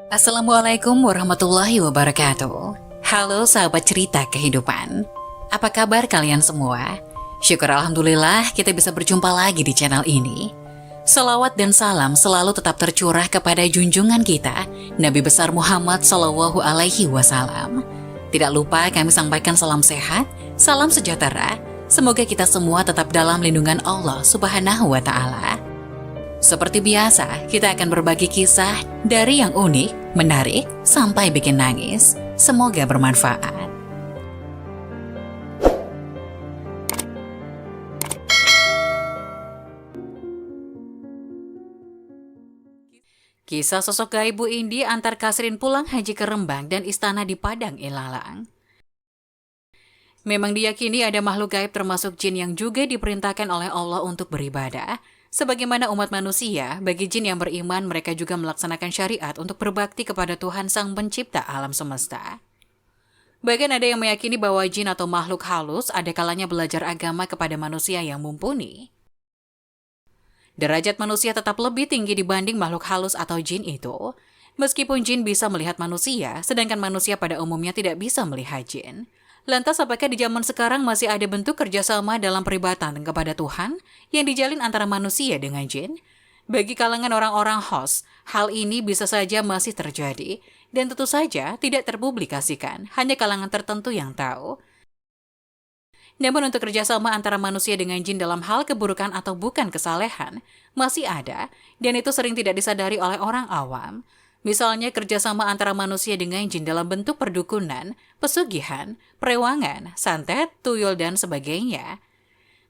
Assalamualaikum warahmatullahi wabarakatuh. Halo sahabat cerita kehidupan. Apa kabar kalian semua? Syukur alhamdulillah kita bisa berjumpa lagi di channel ini. Salawat dan salam selalu tetap tercurah kepada junjungan kita, Nabi besar Muhammad Shallallahu Alaihi Wasallam. Tidak lupa kami sampaikan salam sehat, salam sejahtera. Semoga kita semua tetap dalam lindungan Allah Subhanahu wa Ta'ala. Seperti biasa, kita akan berbagi kisah dari yang unik, menarik, sampai bikin nangis. Semoga bermanfaat. Kisah sosok gaib Bu Indi antar Kasrin pulang haji ke Rembang dan istana di Padang Ilalang. Memang diyakini ada makhluk gaib termasuk jin yang juga diperintahkan oleh Allah untuk beribadah. Sebagaimana umat manusia, bagi jin yang beriman mereka juga melaksanakan syariat untuk berbakti kepada Tuhan Sang Pencipta alam semesta. Bahkan ada yang meyakini bahwa jin atau makhluk halus ada kalanya belajar agama kepada manusia yang mumpuni. Derajat manusia tetap lebih tinggi dibanding makhluk halus atau jin itu. Meskipun jin bisa melihat manusia, sedangkan manusia pada umumnya tidak bisa melihat jin. Lantas apakah di zaman sekarang masih ada bentuk kerjasama dalam peribadatan kepada Tuhan yang dijalin antara manusia dengan jin? Bagi kalangan orang-orang host, hal ini bisa saja masih terjadi dan tentu saja tidak terpublikasikan, hanya kalangan tertentu yang tahu. Namun untuk kerjasama antara manusia dengan jin dalam hal keburukan atau bukan kesalehan, masih ada dan itu sering tidak disadari oleh orang awam. Misalnya kerjasama antara manusia dengan jin dalam bentuk perdukunan, pesugihan, perewangan, santet, tuyul, dan sebagainya.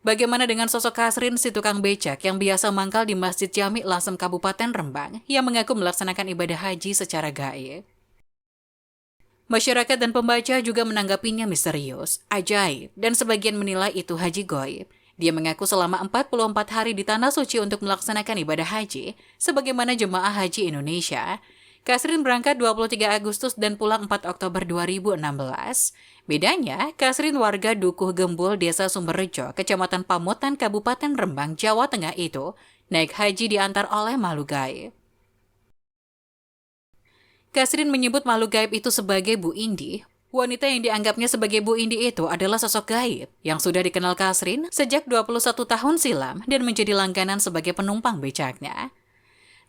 Bagaimana dengan sosok Kasrin si tukang becak yang biasa mangkal di Masjid Jami' Lasem Kabupaten Rembang yang mengaku melaksanakan ibadah haji secara gaib? Masyarakat dan pembaca juga menanggapinya misterius, ajaib, dan sebagian menilai itu haji gaib. Dia mengaku selama 44 hari di Tanah Suci untuk melaksanakan ibadah haji, sebagaimana jemaah haji Indonesia. Kasrin berangkat 23 Agustus dan pulang 4 Oktober 2016. Bedanya, Kasrin warga Dukuh Gembul, Desa Sumberrejo, Kecamatan Pamutan, Kabupaten Rembang, Jawa Tengah itu, naik haji diantar oleh makhluk gaib. Kasrin menyebut makhluk gaib itu sebagai Bu Indi. Wanita yang dianggapnya sebagai Bu Indi itu adalah sosok gaib yang sudah dikenal Kasrin sejak 21 tahun silam dan menjadi langganan sebagai penumpang becaknya.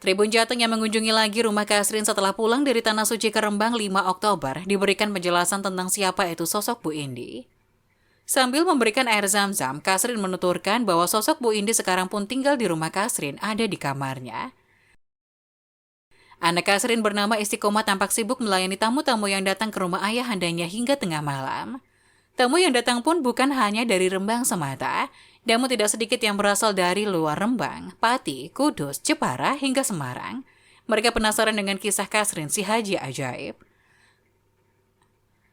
Tribun Jateng yang mengunjungi lagi rumah Kasrin setelah pulang dari Tanah Suci ke Rembang 5 Oktober diberikan penjelasan tentang siapa itu sosok Bu Indi. Sambil memberikan air zam-zam, Kasrin menuturkan bahwa sosok Bu Indi sekarang pun tinggal di rumah Kasrin ada di kamarnya. Anak Kasrin bernama Istiqomah tampak sibuk melayani tamu-tamu yang datang ke rumah ayahandanya hingga tengah malam. Tamu yang datang pun bukan hanya dari Rembang semata, namun tidak sedikit yang berasal dari luar Rembang, Pati, Kudus, Jepara, hingga Semarang. Mereka penasaran dengan kisah Kasrin si haji ajaib.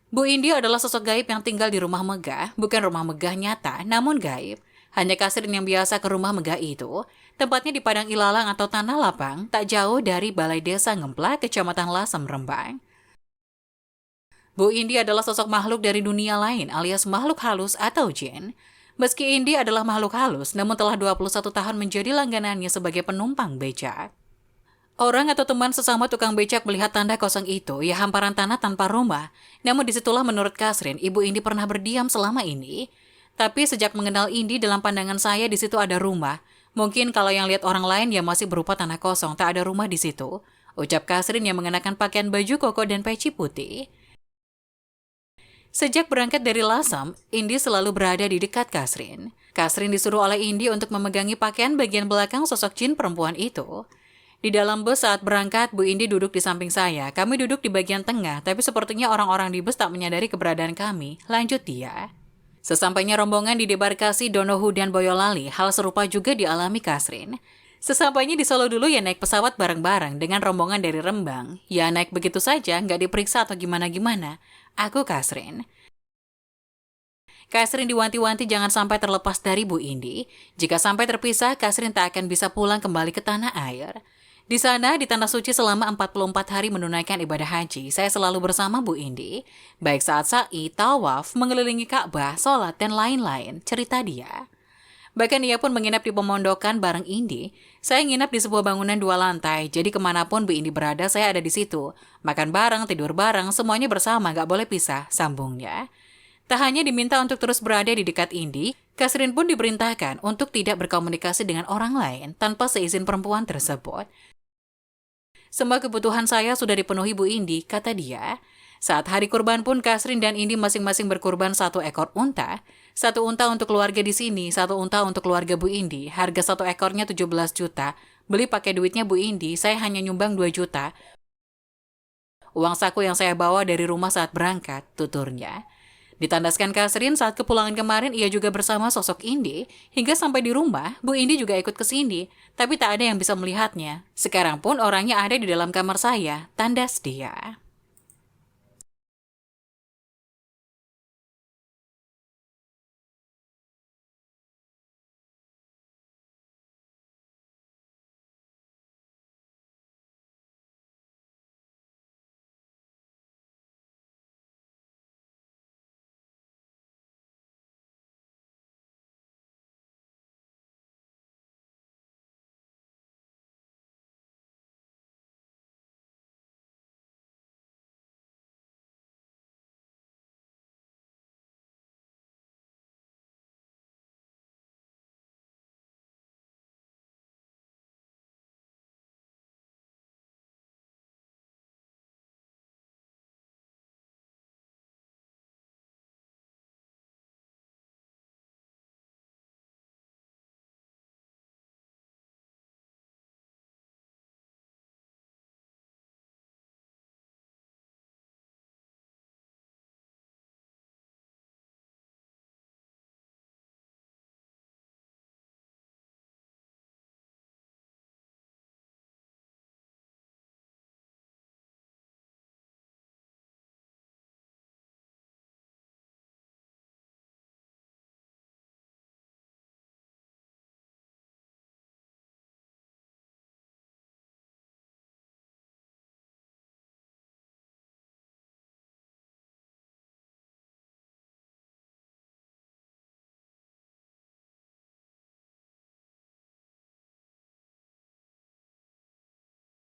Bu Indi adalah sosok gaib yang tinggal di rumah megah, bukan rumah megah nyata, namun gaib. Hanya Kasrin yang biasa ke rumah megah itu, tempatnya di Padang Ilalang atau Tanah Lapang, tak jauh dari Balai Desa Ngemplak, Kecamatan Lasem, Rembang. Bu Indi adalah sosok makhluk dari dunia lain alias makhluk halus atau jin. Meski Indi adalah makhluk halus, namun telah 21 tahun menjadi langganannya sebagai penumpang becak. Orang atau teman sesama tukang becak melihat tanda kosong itu, ya hamparan tanah tanpa rumah. Namun disitulah menurut Kasrin, Ibu Indi pernah berdiam selama ini. Tapi sejak mengenal Indi dalam pandangan saya di situ ada rumah. Mungkin kalau yang lihat orang lain ya masih berupa tanah kosong, tak ada rumah di situ. Ucap Kasrin yang mengenakan pakaian baju koko dan peci putih. Sejak berangkat dari Lasem, Indi selalu berada di dekat Kasrin. Kasrin disuruh oleh Indi untuk memegangi pakaian bagian belakang sosok jin perempuan itu. Di dalam bus saat berangkat, Bu Indi duduk di samping saya. Kami duduk di bagian tengah, tapi sepertinya orang-orang di bus tak menyadari keberadaan kami. Lanjut dia. Sesampainya rombongan di debarkasi Donohu dan Boyolali, hal serupa juga dialami Kasrin. Sesampainya di Solo dulu ya naik pesawat bareng-bareng dengan rombongan dari Rembang. Ya naik begitu saja, nggak diperiksa atau gimana-gimana. Aku Kasrin. Kasrin diwanti-wanti jangan sampai terlepas dari Bu Indi. Jika sampai terpisah, Kasrin tak akan bisa pulang kembali ke tanah air. Di sana, di Tanah Suci selama 44 hari menunaikan ibadah haji, saya selalu bersama Bu Indi. Baik saat sa'i, tawaf, mengelilingi Ka'bah, sholat, dan lain-lain, cerita dia. Bahkan ia pun menginap di pemondokan bareng Indi. Saya nginap di sebuah bangunan 2 lantai, jadi kemanapun Bu Indi berada, saya ada di situ. Makan bareng, tidur bareng, semuanya bersama, gak boleh pisah, sambungnya. Tak hanya diminta untuk terus berada di dekat Indi, Kasrin pun diperintahkan untuk tidak berkomunikasi dengan orang lain tanpa seizin perempuan tersebut. Semua kebutuhan saya sudah dipenuhi Bu Indi, kata dia. Saat hari kurban pun Kasrin dan Indi masing-masing berkurban 1 ekor unta. 1 unta untuk keluarga di sini, 1 unta untuk keluarga Bu Indi. Harga 1 ekornya 17 juta. Beli pakai duitnya Bu Indi, saya hanya nyumbang 2 juta. Uang saku yang saya bawa dari rumah saat berangkat, tuturnya. Ditandaskan Kasrin saat kepulangan kemarin ia juga bersama sosok Indi. Hingga sampai di rumah, Bu Indi juga ikut ke sini. Tapi tak ada yang bisa melihatnya. Sekarang pun orangnya ada di dalam kamar saya, tandas dia.